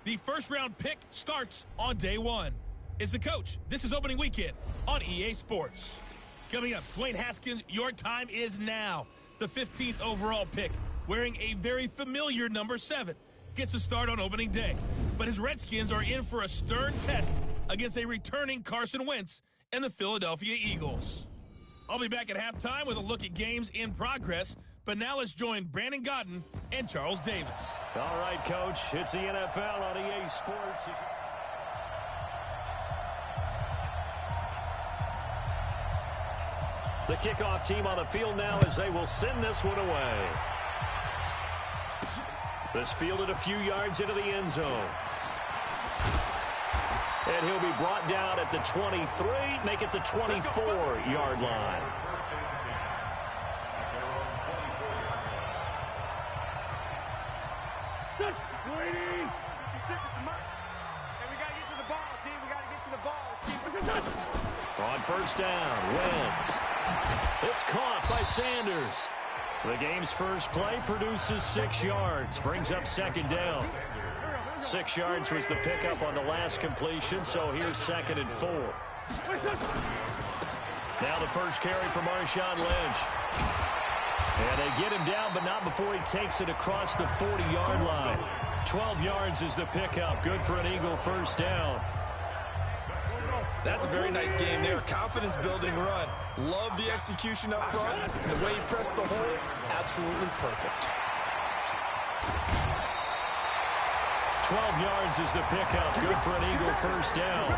The first-round pick starts on day one. It's the coach. This is opening weekend on EA Sports. Coming up, Dwayne Haskins, your time is now. The 15th overall pick, wearing a very familiar number 7, gets a start on opening day. But his Redskins are in for a stern test against a returning Carson Wentz and the Philadelphia Eagles. I'll be back at halftime with a look at games in progress. But now let's join Brandon Gaudin and Charles Davis. All right, Coach. It's the NFL on EA Sports. The kickoff team on the field now as they will send this one away. This fielded a few yards into the end zone. And he'll be brought down at the 23, make it the 24-yard line. On first down, Wentz. It's caught by Sanders. The game's first play produces 6 yards, brings up second down. 6 yards was the pickup on the last completion, so here's 2nd and 4. Now the first carry for Marshawn Lynch. And they get him down, but not before he takes it across the 40-yard line. 12 yards is the pickup. Good for an Eagle first down. That's a very nice game there. Confidence-building run. Love the execution up front. The way he pressed the hole, absolutely perfect. 12 yards is the pickup. Good for an Eagle first down.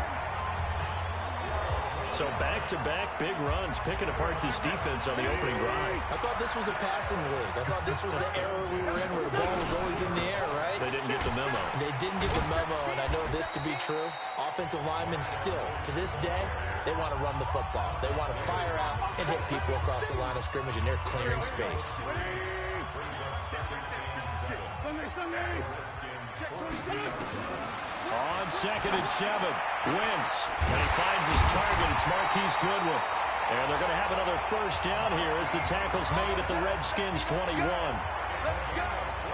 So back-to-back big runs, picking apart this defense on the opening drive. I thought this was a passing league. I thought this was the era we were in where the ball was always in the air, right? They didn't get the memo. They didn't get the memo, and I know this to be true. Offensive linemen still, to this day, they want to run the football. They want to fire out and hit people across the line of scrimmage, and they're clearing space. On 2nd and 7, Wentz, and he finds his target. It's Marquise Goodwin. And they're going to have another first down here as the tackle's made at the Redskins 21.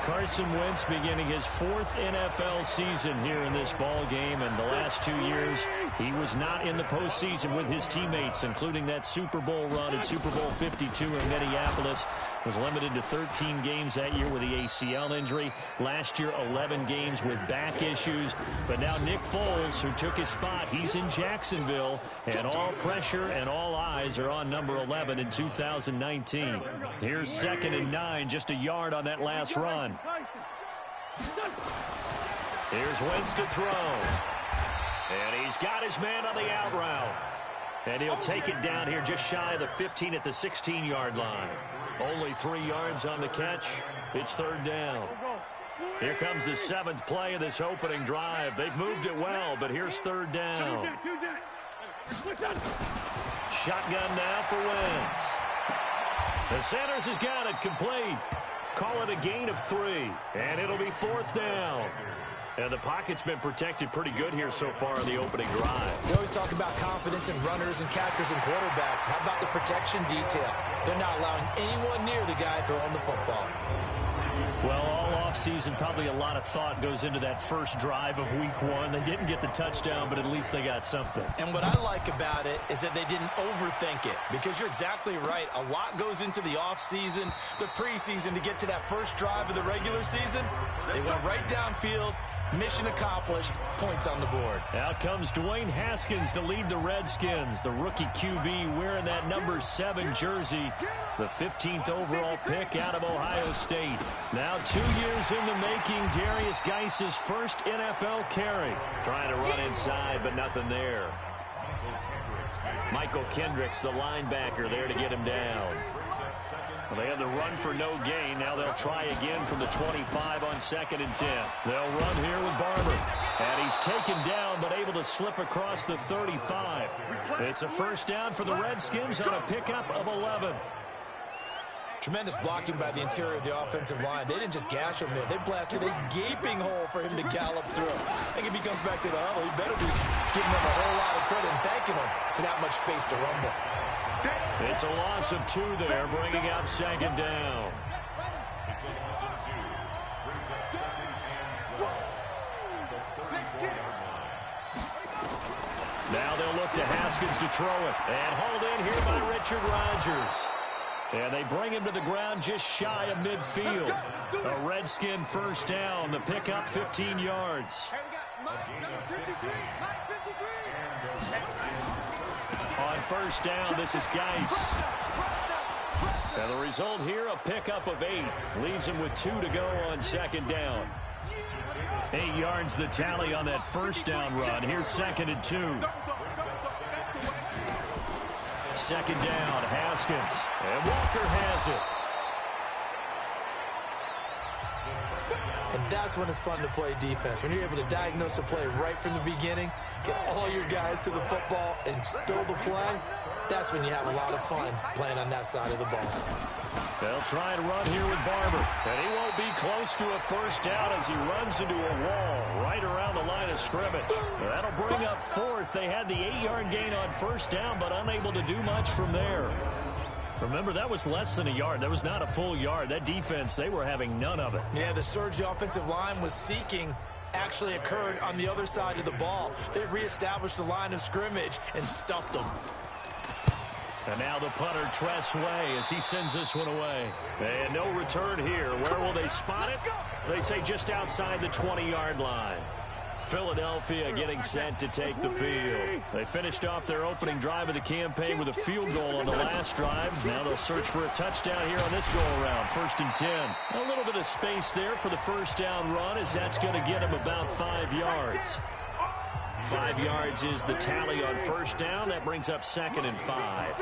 Carson Wentz beginning his 4th NFL season here in this ball game, and the last 2 years he was not in the postseason with his teammates, including that Super Bowl run at Super Bowl 52 in Minneapolis. Was limited to 13 games that year with the ACL injury. Last year, 11 games with back issues. But now Nick Foles, who took his spot, he's in Jacksonville, and all pressure and all eyes are on number 11 in 2019. Here's 2nd and 9, just a yard on that last run. Here's Wentz to throw. And he's got his man on the out route. And he'll take it down here just shy of the 15 at the 16-yard line. Only 3 yards on the catch. It's 3rd down. Here comes the 7th play of this opening drive. They've moved it well, but here's 3rd down. Shotgun now for Wentz. And Sanders has got it complete. Call it a gain of 3, and it'll be 4th down. And the pocket's been protected pretty good here so far in the opening drive. We always talk about confidence in runners and catchers and quarterbacks. How about the protection detail? They're not allowing anyone near the guy throwing the football. Well, all offseason, probably a lot of thought goes into that first drive of week 1. They didn't get the touchdown, but at least they got something. And what I like about it is that they didn't overthink it, because you're exactly right. A lot goes into the offseason, the preseason, to get to that first drive of the regular season. They went right downfield. Mission accomplished. Points on the board. Out comes Dwayne Haskins to lead the Redskins. The rookie QB wearing that number 7 jersey. The 15th overall pick out of Ohio State. Now 2 years in the making. Darius Geis's first NFL carry. Trying to run inside, but nothing there. Michael Kendricks, the linebacker, there to get him down. Well, they had the run for no gain. Now they'll try again from the 25 on 2nd and 10. They'll run here with Barber. And he's taken down, but able to slip across the 35. It's a first down for the Redskins on a pickup of 11. Tremendous blocking by the interior of the offensive line. They didn't just gash him there. They blasted a gaping hole for him to gallop through. I think if he comes back to the huddle, he better be giving them a whole lot of credit and thanking them for that much space to rumble. It's a loss of 2 there, bringing up 2nd down. Now they'll look to Haskins to throw it. And hauled in here by Richard Rodgers. And they bring him to the ground just shy of midfield. A Redskin first down. The pickup 15 yards. On first down, this is Geis. And the result here, a pickup of 8. Leaves him with 2 to go on second down. 8 yards the tally on that first down run. Here's 2nd and 2. Second down, Haskins. And Walker has it. And that's when it's fun to play defense. When you're able to diagnose a play right from the beginning, get all your guys to the football, and spill the play, that's when you have a lot of fun playing on that side of the ball. They'll try to run here with Barber. And he won't be close to a first down as he runs into a wall right around the line of scrimmage. That'll bring up 4th. They had the 8-yard gain on first down, but unable to do much from there. Remember, that was less than a yard. That was not a full yard. That defense, they were having none of it. Yeah, the surge the offensive line was seeking actually occurred on the other side of the ball. They reestablished the line of scrimmage and stuffed them. And now the punter, Tress Way, as he sends this one away. And no return here. Where will they spot it? They say just outside the 20-yard line. Philadelphia getting set to take the field. They finished off their opening drive of the campaign with a field goal on the last drive. Now they'll search for a touchdown here on this go-around. 1st and 10. A little bit of space there for the first down run, as that's going to get him about 5 yards. 5 yards is the tally on first down. That brings up 2nd and 5.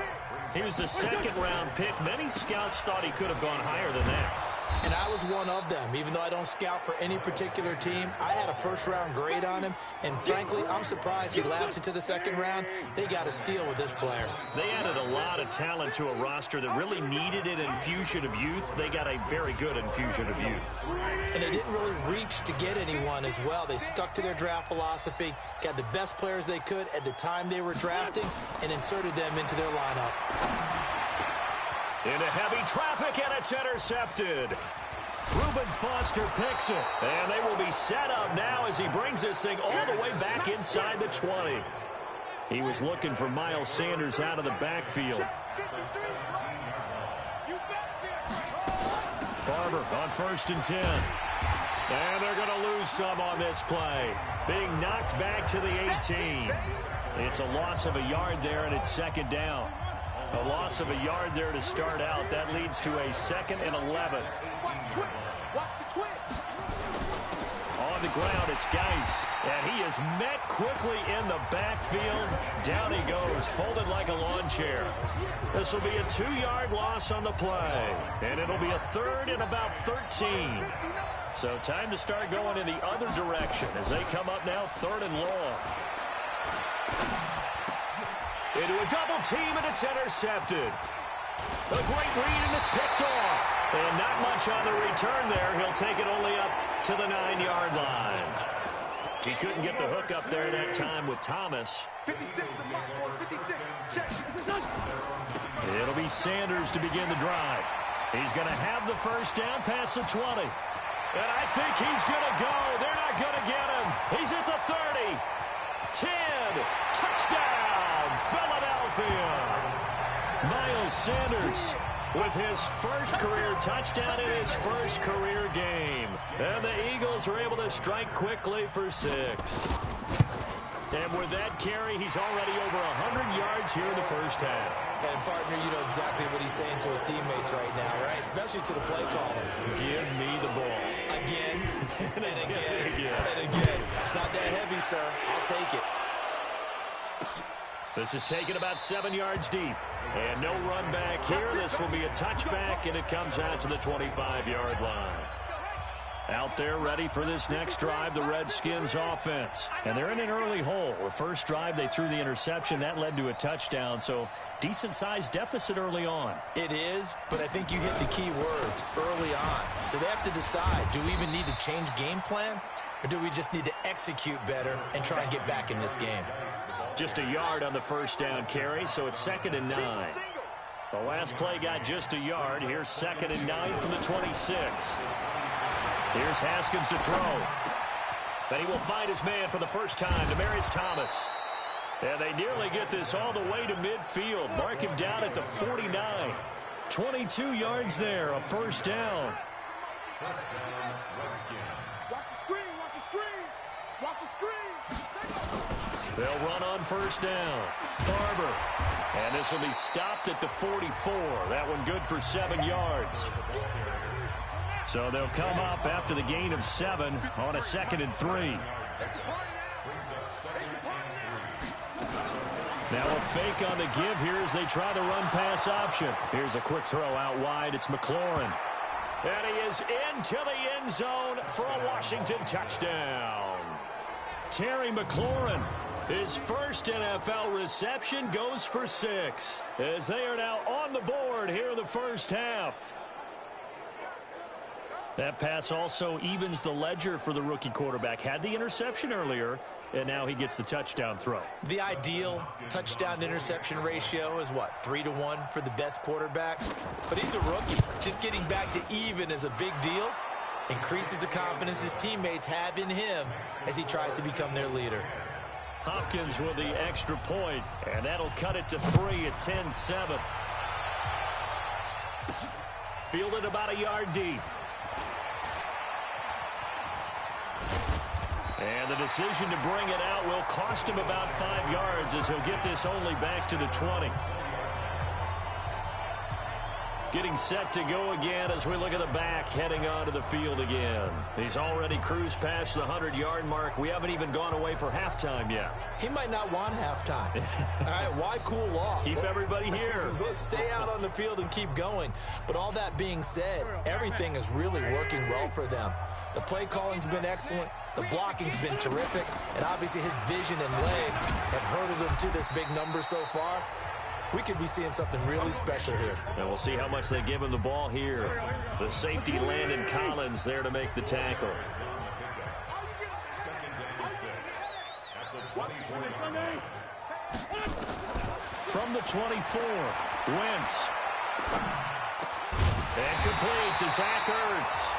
He was a second-round pick. Many scouts thought he could have gone higher than that. And I was one of them. Even though I don't scout for any particular team, I had a first-round grade on him. And frankly, I'm surprised he lasted to the 2nd round. They got a steal with this player. They added a lot of talent to a roster that really needed an infusion of youth. They got a very good infusion of youth. And they didn't really reach to get anyone as well. They stuck to their draft philosophy, got the best players they could at the time they were drafting, and inserted them into their lineup. Into heavy traffic, and it's intercepted. Reuben Foster picks it, and they will be set up now as he brings this thing all the way back inside the 20. He was looking for Miles Sanders out of the backfield. Barber on 1st and 10. And they're going to lose some on this play. Being knocked back to the 18. It's a loss of a yard there, and it's 2nd down. A loss of a yard there to start out. That leads to a 2nd and 11. On the ground, it's Geis. And he is met quickly in the backfield. Down he goes, folded like a lawn chair. This will be a 2-yard loss on the play. And it'll be a 3rd and about 13. So time to start going in the other direction as they come up now 3rd and long. Into a double team, and it's intercepted. A great read, and it's picked off. And not much on the return there. He'll take it only up to the 9-yard line. He couldn't get the hook up there that time with Thomas. It'll be Sanders to begin the drive. He's going to have the first down past the 20. And I think he's going to go. They're not going to get him. He's at the 30. 10. Touchdown, Philadelphia. Miles Sanders with his first career touchdown in his first career game. And the Eagles are able to strike quickly for 6. And with that carry, he's already over 100 yards here in the first half. And, partner, you know exactly what he's saying to his teammates right now, right? Especially to the play caller. Give me the ball. Again, and again, and again. It's not that heavy, sir. I'll take it. This is taken about 7 yards deep. And no run back here. This will be a touchback, and it comes out to the 25-yard line. Out there ready for this next drive, the Redskins offense. And they're in an early hole. The first drive, they threw the interception. That led to a touchdown, so decent-sized deficit early on. It is, but I think you hit the key words, early on. So they have to decide, do we even need to change game plan, or do we just need to execute better and try and get back in this game? Just a yard on the first down carry, so it's 2nd and 9. The last play got just a yard. Here's 2nd and 9 from the 26. Here's Haskins to throw. And he will find his man for the first time, Demaryius Thomas. And they nearly get this all the way to midfield. Mark him down at the 49. 22 yards there, a first down. Watch the screen, watch the screen, watch the screen. They'll run on first down. Barber. And this will be stopped at the 44. That one good for 7 yards. So they'll come up after the gain of 7 on a 2nd and 3. Now a fake on the give here as they try the run-pass option. Here's a quick throw out wide. It's McLaurin. And he is into the end zone for a Washington touchdown. Terry McLaurin, his first NFL reception, goes for 6 as they are now on the board here in the first half. That pass also evens the ledger for the rookie quarterback. Had the interception earlier, and now he gets the touchdown throw. The ideal touchdown-interception ratio is, what, 3-to-1 for the best quarterbacks? But he's a rookie. Just getting back to even is a big deal. Increases the confidence his teammates have in him as he tries to become their leader. Hopkins with the extra point, and that'll cut it to 3 at 10-7. Fielded about a yard deep. And the decision to bring it out will cost him about 5 yards as he'll get this only back to the 20. Getting set to go again as we look at the back heading onto the field again. He's already cruised past the 100-yard mark. We haven't even gone away for halftime yet. He might not want halftime. All right, why cool off? Keep everybody here. Let's stay out on the field and keep going. But all that being said, everything is really working well for them. The play calling's been excellent. The blocking's been terrific. And obviously his vision and legs have herded him to this big number so far. We could be seeing something really special here. And we'll see how much they give him the ball here. The safety, Landon Collins, there to make the tackle. From the 24, Wentz. And complete to Zach Ertz.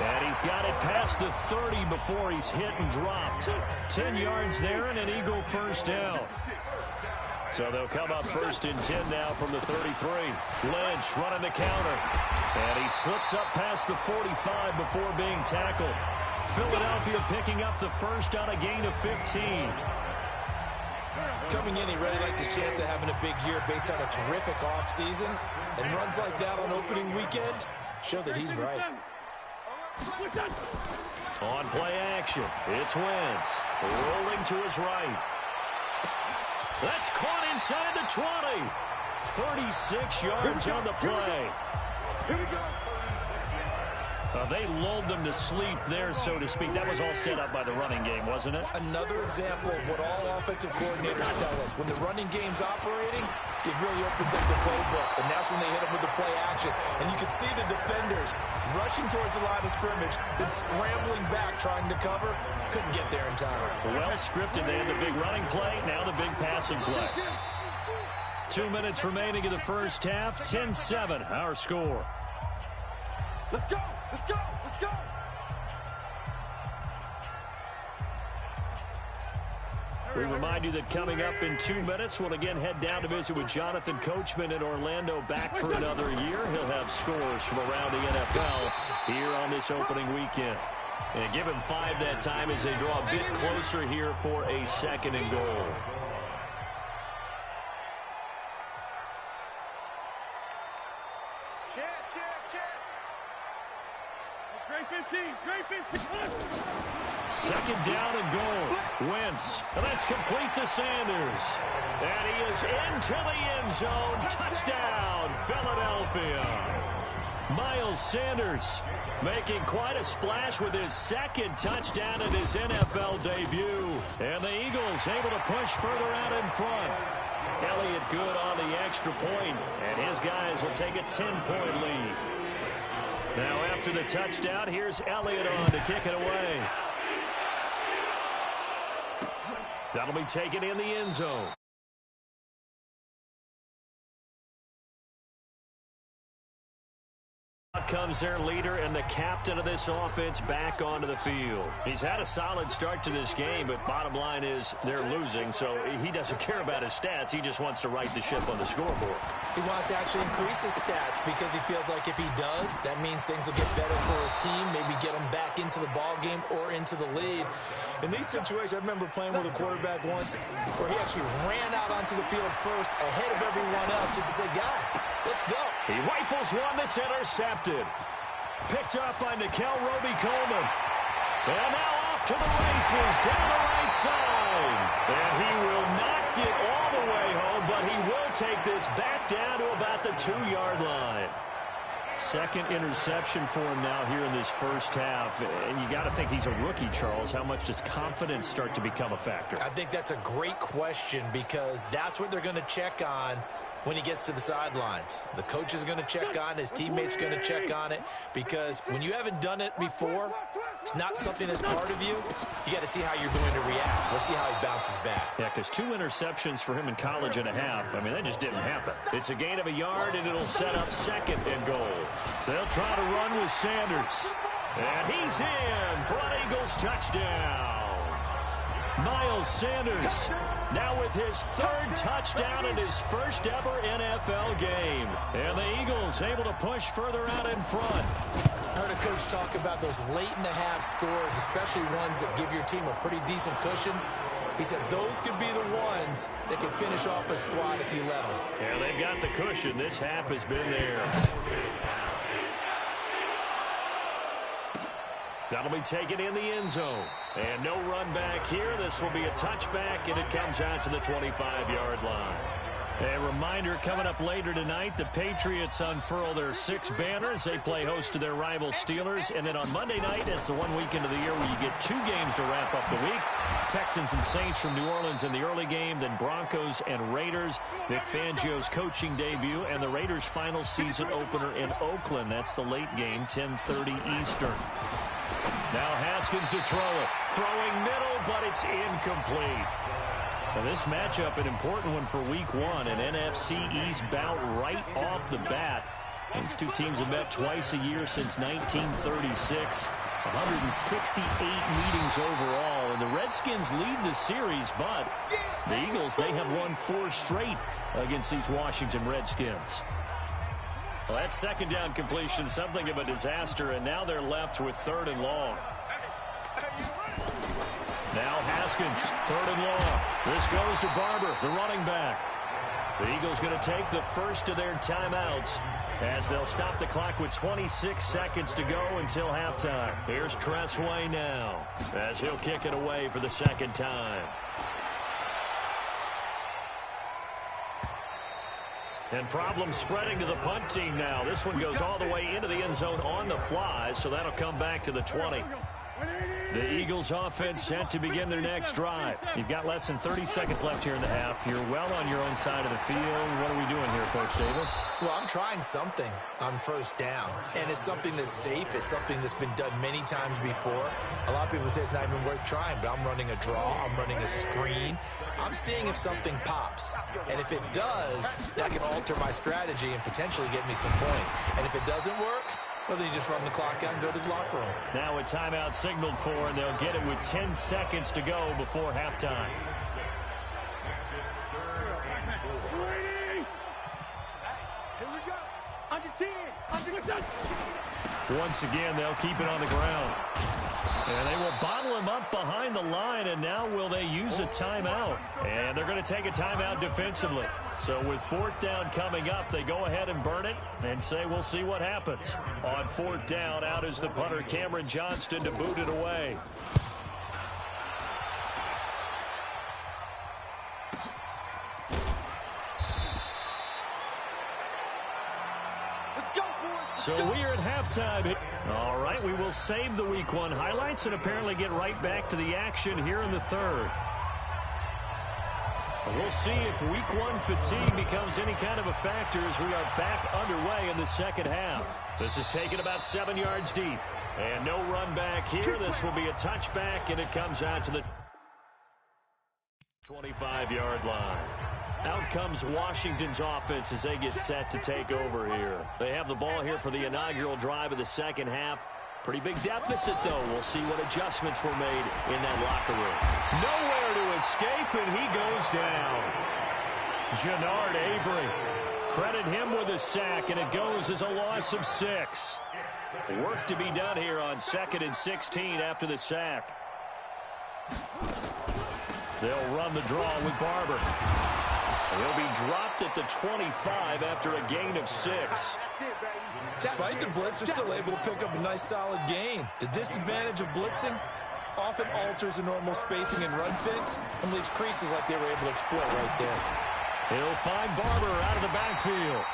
And he's got it past the 30 before he's hit and dropped. 10 yards there and an Eagle first down. So they'll come up 1st and 10 now from the 33. Lynch running the counter. And he slips up past the 45 before being tackled. Philadelphia picking up the first on a gain of 15. Coming in, he really liked his chance of having a big year based on a terrific offseason. And runs like that on opening weekend show that he's right. On play action, it's Wentz. Rolling to his right. That's caught inside the 20. 36 yards on the play. Here we go. They lulled them to sleep there, so to speak. That was all set up by the running game, wasn't it? Another example of what all offensive coordinators tell us. When the running game's operating, it really opens up the playbook. And that's when they hit them with the play action. And you can see the defenders rushing towards the line of scrimmage, then scrambling back trying to cover. Couldn't get there in time. Well scripted. They had the big running play, now the big passing play. 2 minutes remaining in the first half. 10-7, our score. Let's go, let's go, let's go. We remind you that coming up in 2 minutes, we'll again head down to visit with Jonathan Coachman in Orlando, back for another year. He'll have scores from around the NFL here on this opening weekend. And give him 5 that time as they draw a bit closer here for a 2nd and goal. Great 15. 2nd down and goal. Wentz. And that's complete to Sanders. And he is into the end zone. Touchdown, Philadelphia. Miles Sanders making quite a splash with his 2nd touchdown in his NFL debut. And the Eagles able to push further out in front. Elliott good on the extra point, and his guys will take a 10-point lead. Now after the touchdown, here's Elliott on to kick it away. That'll be taken in the end zone. comes their leader and the captain of this offense back onto the field. He's had a solid start to this game, but bottom line is they're losing, so he doesn't care about his stats. He just wants to right the ship on the scoreboard. He wants to actually increase his stats because he feels like if he does, that means things will get better for his team, maybe get him back into the ball game or into the lead. In these situations, I remember playing with a quarterback once where he actually ran out onto the field first ahead of everyone else just to say, guys, let's go. He rifles one that's intercepted. Picked up by Nickel Roby-Coleman. And now off to the races down the right side. And he will not get all the way home, but he will take this back down to about the 2-yard line. Second interception for him now here in this first half. And you got to think he's a rookie, Charles. How much does confidence start to become a factor? I think that's a great question because that's what they're going to check on when he gets to the sidelines. The coach is going to check on, his teammates going to check on it, because when you haven't done it before, it's not something that's part of you. You got to see how you're going to react. Let's see how he bounces back. Yeah, because 2 interceptions for him in college and a half. I mean, that just didn't happen. It's a gain of a yard, and it'll set up second and goal. They'll try to run with Sanders. And he's in for an Eagles touchdown. Miles Sanders now with his 3rd touchdown in his first ever NFL game. And the Eagles able to push further out in front. I heard a coach talk about those late-in-the-half scores, especially ones that give your team a pretty decent cushion. He said those could be the ones that can finish off a squad if you let them. Yeah, they've got the cushion. This half has been theirs. That'll be taken in the end zone. And no run back here. This will be a touchback, and it comes out to the 25-yard line. A reminder coming up later tonight, the Patriots unfurl their 6 banners. They play host to their rival Steelers. And then on Monday night, it's the one weekend of the year where you get 2 games to wrap up the week. Texans and Saints from New Orleans in the early game, then Broncos and Raiders. Vic Fangio's coaching debut, and the Raiders' final season opener in Oakland. That's the late game, 10:30 Eastern. Now Haskins to throw it. Throwing middle, but it's incomplete. Now this matchup, an important one for Week 1, an NFC East bout right off the bat. These two teams have met twice a year since 1936. 168 meetings overall, and the Redskins lead the series, but the Eagles, they have won 4 straight against these Washington Redskins. Well, that second down completion, something of a disaster, and now they're left with 3rd and long. Now Haskins, 3rd and long. This goes to Barber, the running back. The Eagles going to take the first of their timeouts as they'll stop the clock with 26 seconds to go until halftime. Here's Tress Way now as he'll kick it away for the second time. And problems spreading to the punt team now. This one goes all the way into the end zone on the fly, so that'll come back to the 20. The Eagles offense set to begin their next drive. You've got less than 30 seconds left here in the half. You're well on your own side of the field. What are we doing here, Coach Davis? Well, I'm trying something on first down, and it's something that's safe. It's something that's been done many times before. A lot of people say it's not even worth trying, but I'm running a draw. I'm running a screen. I'm seeing if something pops, and if it does, that can alter my strategy and potentially get me some points. And if it doesn't work, well, then you just run the clock out and go to the locker room. Now a timeout signaled for, and they'll get it with 10 seconds to go before halftime. Here we go. Under 10. Under 10. Once again, they'll keep it on the ground. And they will bottle him up behind the line, and now will they use a timeout? And they're going to take a timeout defensively. So with 4th down coming up, they go ahead and burn it and say we'll see what happens. On 4th down, out is the punter, Cameron Johnston, to boot it away. So we are at halftime. All right, we will save the Week 1 highlights and apparently get right back to the action here in the 3rd. We'll see if Week 1 fatigue becomes any kind of a factor as we are back underway in the second half. This is taken about 7 yards deep. And no run back here. This will be a touchback, and it comes out to the 25-yard line. Out comes Washington's offense as they get set to take over here. They have the ball here for the inaugural drive of the second half. Pretty big deficit, though. We'll see what adjustments were made in that locker room. Nowhere to escape, and he goes down. Genard Avery. Credit him with a sack, and it goes as a loss of 6. Work to be done here on 2nd and 16 after the sack. They'll run the draw with Barber. He'll be dropped at the 25 after a gain of 6. Despite the blitz, they're still able to pick up a nice solid gain. The disadvantage of blitzing often alters the normal spacing and run fits and leaves creases like they were able to exploit right there. He'll find Barber out of the backfield.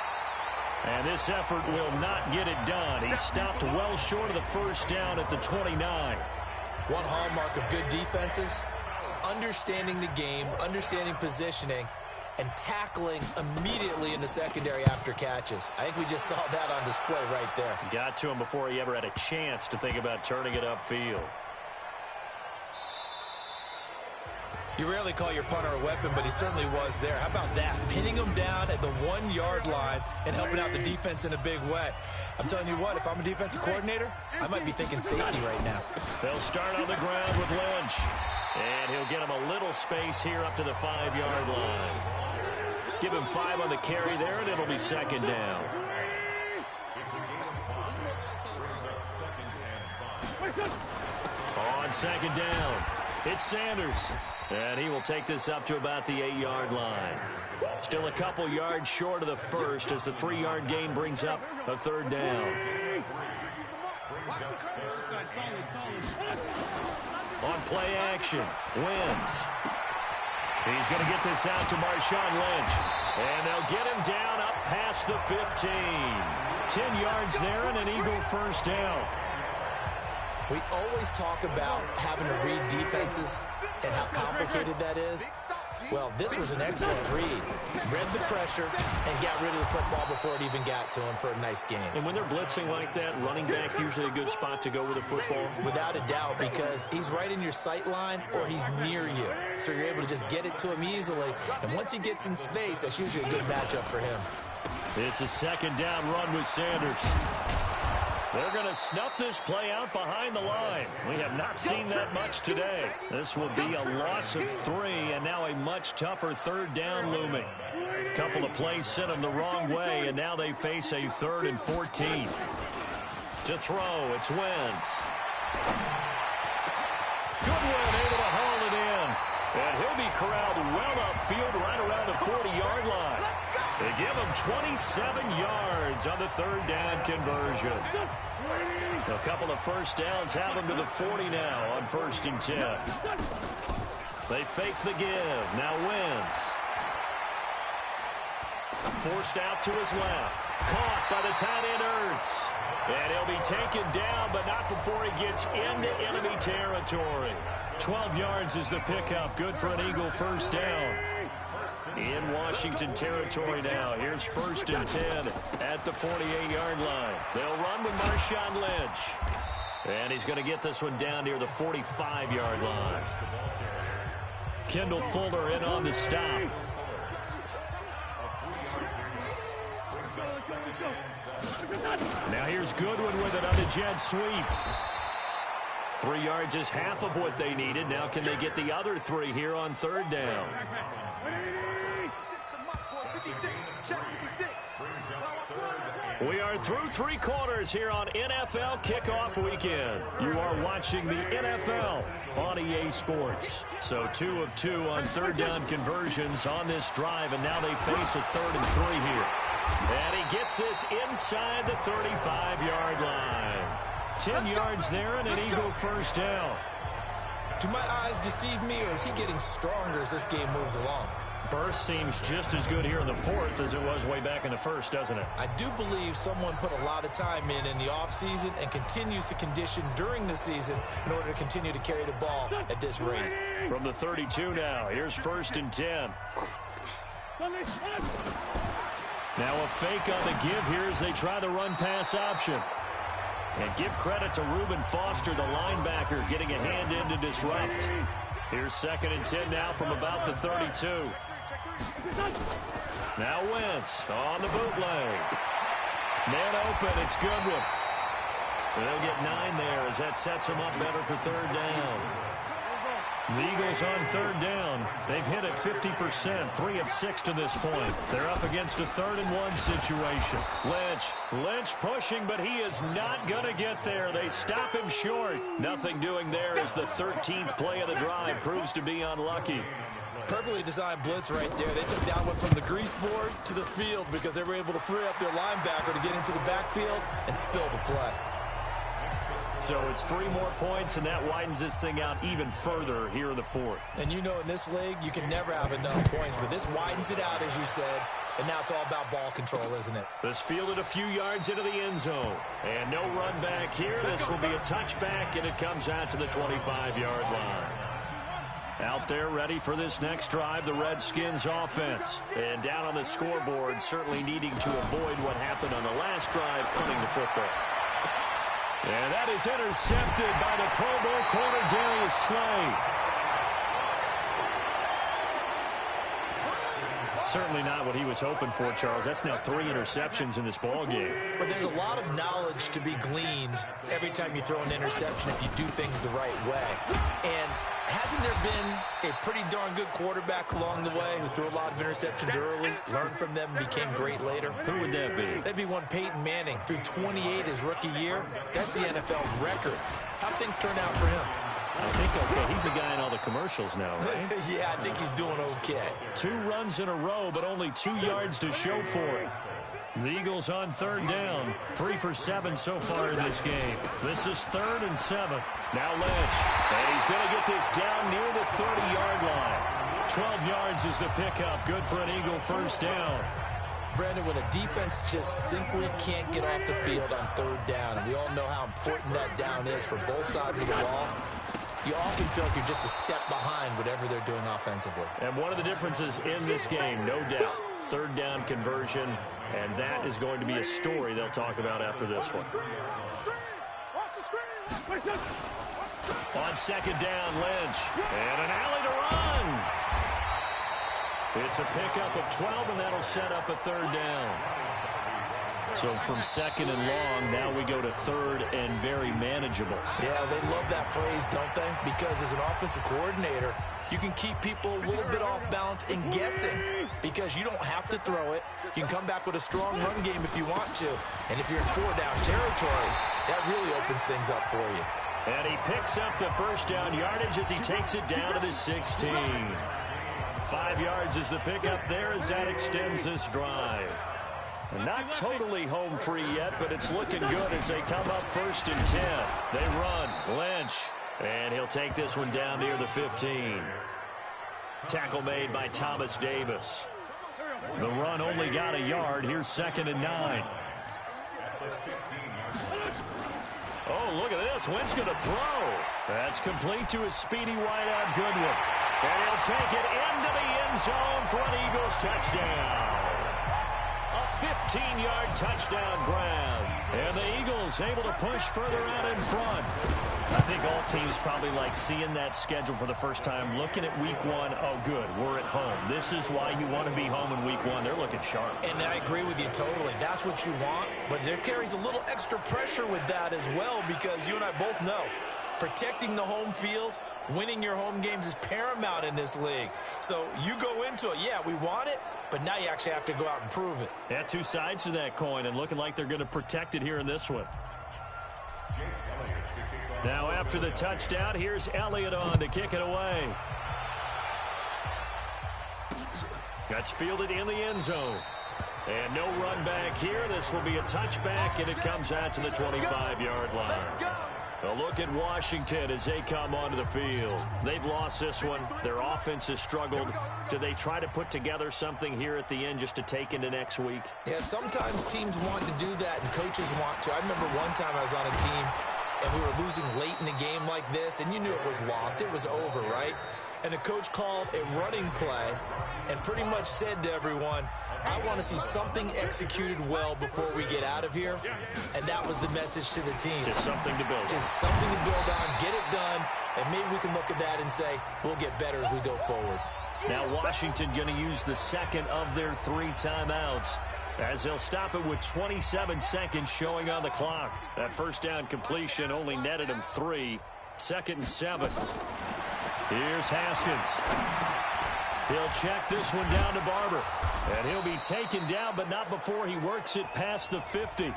And this effort will not get it done. He stopped well short of the first down at the 29. One hallmark of good defenses is understanding the game, understanding positioning, and tackling immediately in the secondary after catches. I think we just saw that on display right there. Got to him before he ever had a chance to think about turning it upfield. You rarely call your punter a weapon, but he certainly was there. How about that? Pinning him down at the 1-yard line and helping out the defense in a big way. I'm telling you what, if I'm a defensive coordinator, I might be thinking safety right now. They'll start on the ground with Lynch. And he'll get him a little space here up to the 5-yard line. Give him 5 on the carry there, and it'll be 2nd down. On 2nd down, it's Sanders. And he will take this up to about the 8-yard line. Still a couple yards short of the first as the 3-yard gain brings up a 3rd down. On play action, Wentz. He's going to get this out to Marshawn Lynch. And they'll get him down up past the 15. 10 yards there and an Eagle first down. We always talk about having to read defenses and how complicated that is. Well, this was an excellent read. Read the pressure and got rid of the football before it even got to him for a nice game. And when they're blitzing like that, running back usually a good spot to go with the football? Without a doubt, because he's right in your sight line or he's near you. So you're able to just get it to him easily. And once he gets in space, that's usually a good matchup for him. It's a 2nd down run with Sanders. They're going to snuff this play out behind the line. We have not seen that much today. This will be a loss of 3, and now a much tougher 3rd down looming. A couple of plays sent them the wrong way, and now they face a 3rd and 14. To throw, it's Wentz. Goodwin able to haul it in. And he'll be corralled well upfield right around the 40-yard line. They give him 27 yards on the 3rd down conversion. A couple of first downs have him to the 40 now on 1st and 10. They fake the give. Now Wentz. Forced out to his left. Caught by the tight end Ertz. And he'll be taken down, but not before he gets into enemy territory. 12 yards is the pickup. Good for an Eagle first down. In Washington territory now. Here's 1st and 10 at the 48-yard line. They'll run with Marshawn Lynch. And he's going to get this one down near the 45-yard line. Kendall Fuller in on the stop. Now here's Goodwin with it on the jet sweep. 3 yards is half of what they needed. Now can they get the other 3 here on 3rd down? We are through 3 quarters here on NFL Kickoff Weekend. You are watching the NFL on EA Sports. So 2 of 2 on 3rd down conversions on this drive, and now they face a 3rd and 3 here. And he gets this inside the 35-yard line. 10 yards there and an Eagle first down. Do my eyes deceive me, or is he getting stronger as this game moves along? Burst seems just as good here in the 4th as it was way back in the 1st, doesn't it? I do believe someone put a lot of time in the offseason and continues to condition during the season in order to continue to carry the ball at this rate. From the 32 now, here's 1st and 10. Now a fake on the give here as they try the run-pass option. And give credit to Reuben Foster, the linebacker, getting a hand in to disrupt. Here's 2nd and 10 now from about the 32. Now Wentz on the bootleg. Man open, it's Goodwin. They'll get 9 there as that sets them up better for 3rd down. The Eagles on 3rd down. They've hit it 50%, 3 of 6 to this point. They're up against a 3rd and 1 situation. Lynch pushing, but he is not going to get there. They stop him short. Nothing doing there as the 13th play of the drive proves to be unlucky. Perfectly designed blitz right there. They took that one from the grease board to the field because they were able to free up their linebacker to get into the backfield and spill the play. So it's 3 more points, and that widens this thing out even further here in the 4th. And you know in this league, you can never have enough points, but this widens it out, as you said, and now it's all about ball control, isn't it? This fielded a few yards into the end zone. And no run back here. This will be a touchback, and it comes out to the 25-yard line. Out there ready for this next drive, the Redskins offense. And down on the scoreboard, certainly needing to avoid what happened on the last drive, punting the football. And that is intercepted by the Pro Bowl corner, Darius Slay. Certainly not what he was hoping for, Charles. That's now 3 interceptions in this ball game. But there's a lot of knowledge to be gleaned every time you throw an interception if you do things the right way. And hasn't there been a pretty darn good quarterback along the way who threw a lot of interceptions early, learned from them, and became great later? Who would that be? That'd be one Peyton Manning. Threw 28 his rookie year. That's the NFL record. How'd things turn out for him? I think okay. He's a guy in all the commercials now, right? Yeah, I think he's doing okay. 2 runs in a row, but only 2 yards to show for it. The Eagles on 3rd down. 3 for 7 so far in this game. This is 3rd and 7. Now Lynch. And he's going to get this down near the 30-yard line. 12 yards is the pickup. Good for an Eagle first down. Brandon, when a defense just simply can't get off the field on 3rd down, we all know how important that down is for both sides of the ball. You often feel like you're just a step behind whatever they're doing offensively. And one of the differences in this game, no doubt, 3rd down conversion, and that is going to be a story they'll talk about after this one. On 2nd down, Lynch, and an alley to run. It's a pickup of 12, and that'll set up a 3rd down. So from 2nd and long, now we go to 3rd and very manageable. Yeah, they love that phrase, don't they? Because as an offensive coordinator, you can keep people a little bit off balance and guessing because you don't have to throw it. You can come back with a strong run game if you want to. And if you're in 4-down territory, that really opens things up for you. And he picks up the first down yardage as he takes it down to the 16. 5 yards is the pickup there as that extends this drive. Not totally home free yet, but it's looking good as they come up 1st and 10. They run. Lynch. And he'll take this one down near the 15. Tackle made by Thomas Davis. The run only got a yard. Here's 2nd and 9. Oh, look at this. Wentz going to throw. That's complete to his speedy wideout Goodwin. And he'll take it into the end zone for an Eagles touchdown. 15-yard touchdown grab. And the Eagles able to push further out in front. I think all teams probably like seeing that schedule for the first time, looking at week 1. Oh, good, we're at home. This is why you want to be home in week 1. They're looking sharp. And I agree with you totally. That's what you want. But there carries a little extra pressure with that as well because you and I both know protecting the home field, winning your home games is paramount in this league. So you go into it, yeah, we want it, but now you actually have to go out and prove it. Yeah, 2 sides to that coin, and looking like they're going to protect it here in this one. Now after the touchdown, here's Elliott on to kick it away. That's fielded in the end zone. And no run back here. This will be a touchback, and it comes out to the 25-yard line. A look at Washington as they come onto the field. They've lost this one. Their offense has struggled. Do they try to put together something here at the end just to take into next week? Yeah, sometimes teams want to do that and coaches want to. I remember one time I was on a team and we were losing late in a game like this, and you knew it was lost. It was over, right? and the coach called a running play and pretty much said to everyone, I want to see something executed well before we get out of here. And that was the message to the team. Just something to build on. Just something to build on, get it done, and maybe we can look at that and say, we'll get better as we go forward. Now Washington going to use the second of their 3 timeouts, as they'll stop it with 27 seconds showing on the clock. That first down completion only netted him 3. 2nd and 7. Here's Haskins. He'll check this one down to Barber. And he'll be taken down, but not before he works it past the 50.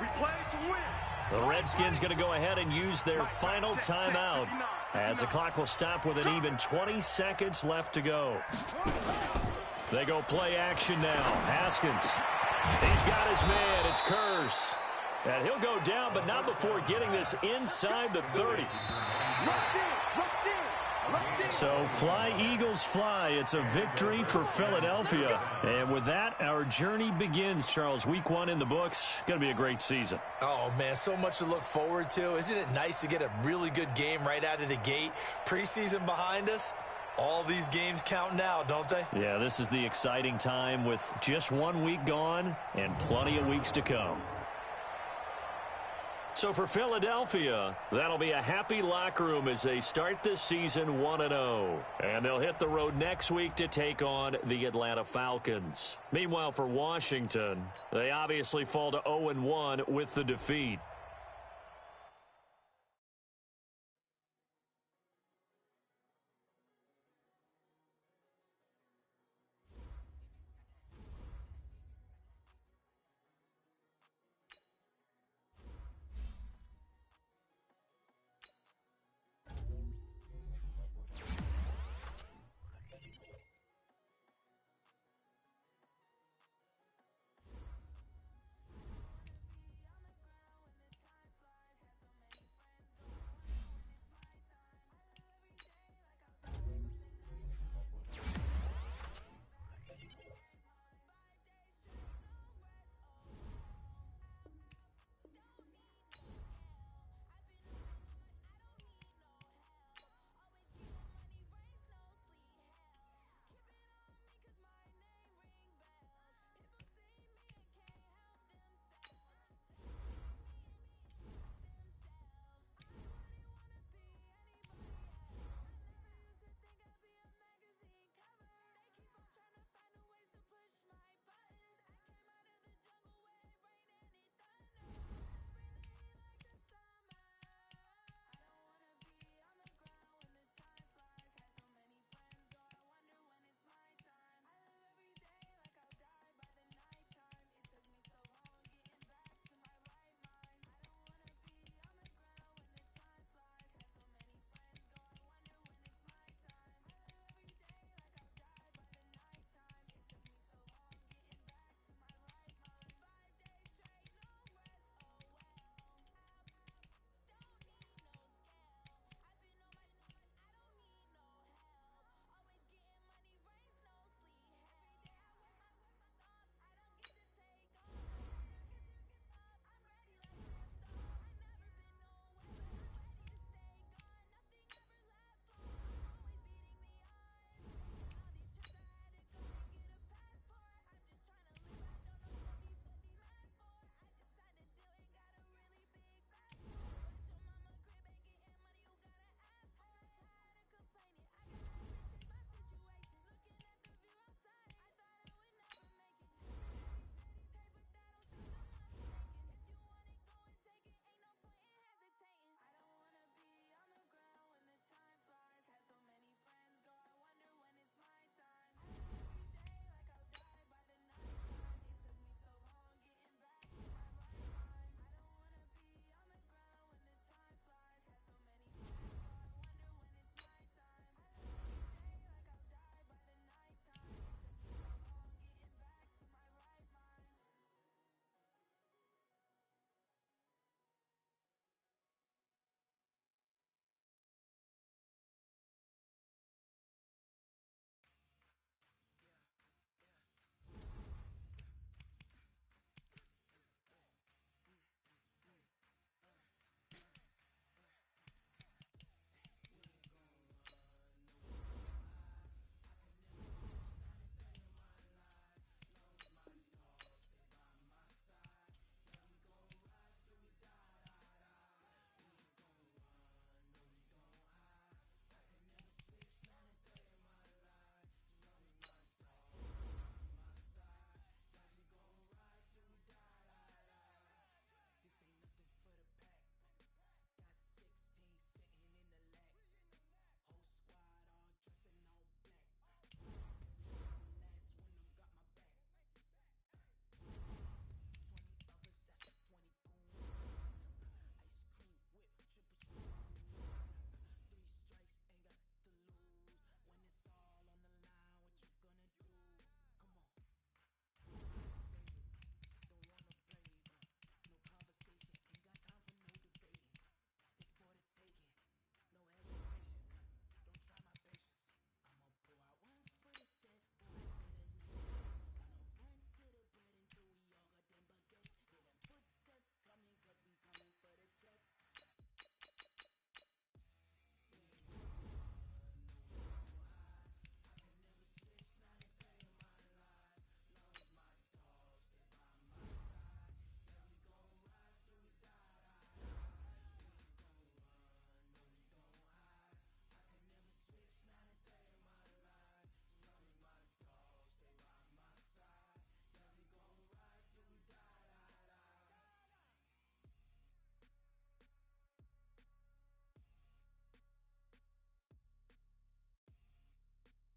The Redskins going to go ahead and use their final timeout, as the clock will stop with an even 20 seconds left to go. They go play action now. Haskins. He's got his man. It's Kurz. And he'll go down, but not before getting this inside the 30. So fly, Eagles, fly. It's a victory for Philadelphia. And with that, our journey begins, Charles. Week 1 in the books. Going to be a great season. Oh, man, so much to look forward to. Isn't it nice to get a really good game right out of the gate? Preseason behind us. All these games count now, don't they? Yeah, this is the exciting time with just 1 week gone and plenty of weeks to come. So for Philadelphia, that'll be a happy locker room as they start this season 1-0. And they'll hit the road next week to take on the Atlanta Falcons. Meanwhile, for Washington, they obviously fall to 0-1 with the defeat.